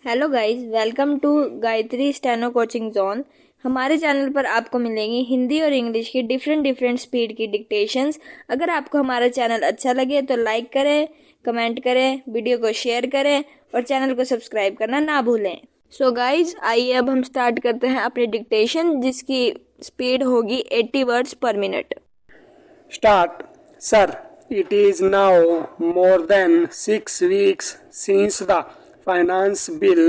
Hello guys, welcome to Gayatri steno coaching zone. हमारे channel पर आपको मिलेंगी हिंदी और इंग्लिश की डिफरेंट स्पीड की डिक्टेशंस। अगर आपको हमारा चैनल अच्छा लगे तो लाइक करें, कमेंट करें, वीडियो को शेयर करें और चैनल को सब्सक्राइब करना ना भूलें। सो गाइस, आइए अब हम स्टार्ट करते हैं अपनी डिक्टेशन, जिसकी स्पीड होगी 80 वर्ड्स पर minute. Start. Sir, it is now more than 6 weeks since the finance bill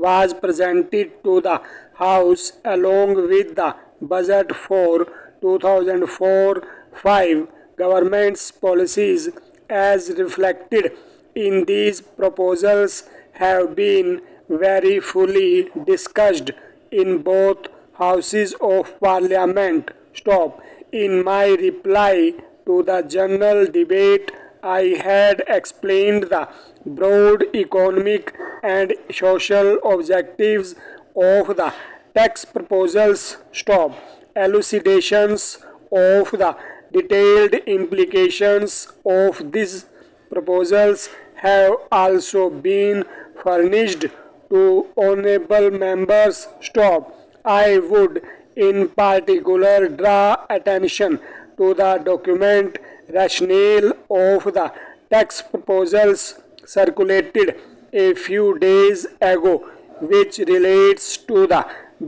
was presented to the House along with the budget for 2004-5 government's policies as reflected in these proposals have been very fully discussed in both houses of parliament. Stop. In my reply to the general debate, I had explained the broad economic and social objectives of the tax proposals. Stop. Elucidations of the detailed implications of these proposals have also been furnished to honorable members. Stop. I would in particular draw attention to the document rationale of the tax proposals circulated a few days ago, which relates to the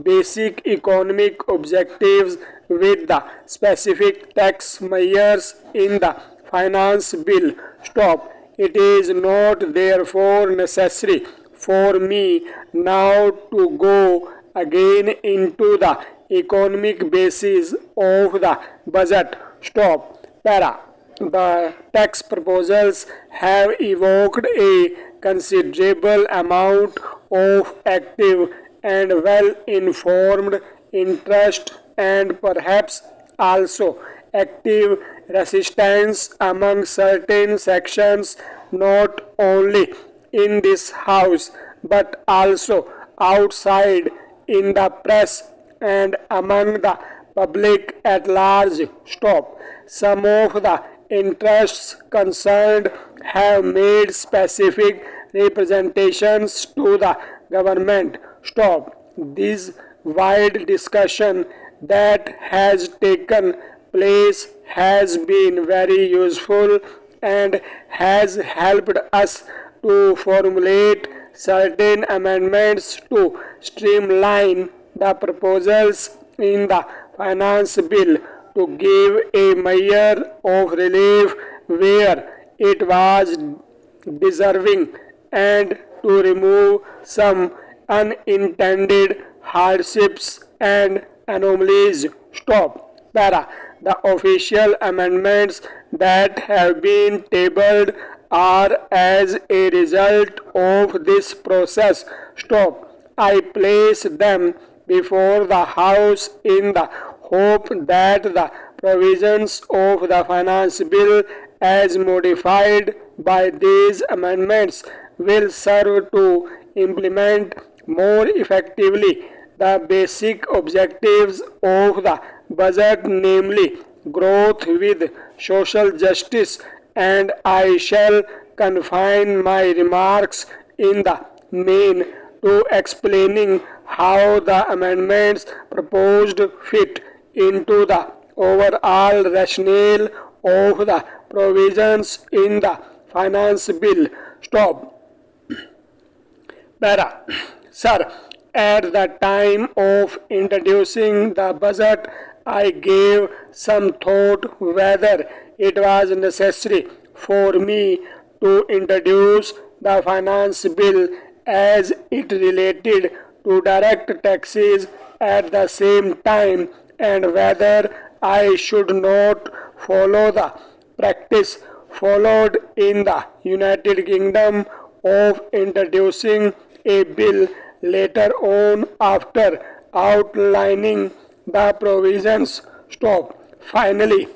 basic economic objectives with the specific tax measures in the finance bill. Stop. It is not therefore necessary for me now to go again into the economic basis of the budget. Stop. Para. The tax proposals have evoked a considerable amount of active and well-informed interest and perhaps also active resistance among certain sections not only in this house but also outside in the press and among the public at large. Stop. Some of the interests concerned have made specific representations to the government. Stop. This wide discussion that has taken place has been very useful and has helped us to formulate certain amendments to streamline the proposals in the finance bill to give a measure of relief where it was deserving and to remove some unintended hardships and anomalies. Stop. Para. The official amendments that have been tabled are as a result of this process. Stop. I place them before the House in the hope that the provisions of the finance bill as modified by these amendments will serve to implement more effectively the basic objectives of the budget, namely growth with social justice, and I shall confine my remarks in the main to explaining how the amendments proposed fit into the overall rationale of the provisions in the finance bill. Stop. Para. Sir, at the time of introducing the budget, I gave some thought whether it was necessary for me to introduce the finance bill as it related to direct taxes at the same time, and whether I should not follow the practice followed in the United Kingdom of introducing a bill later on after outlining the provisions. Stop. Finally,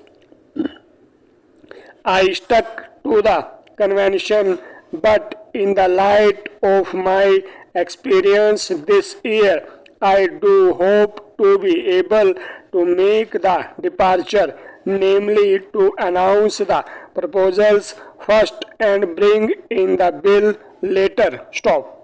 I stuck to the convention, but in the light of my experience this year, I do hope to be able to make the departure, namely to announce the proposals first and bring in the bill later. Stop.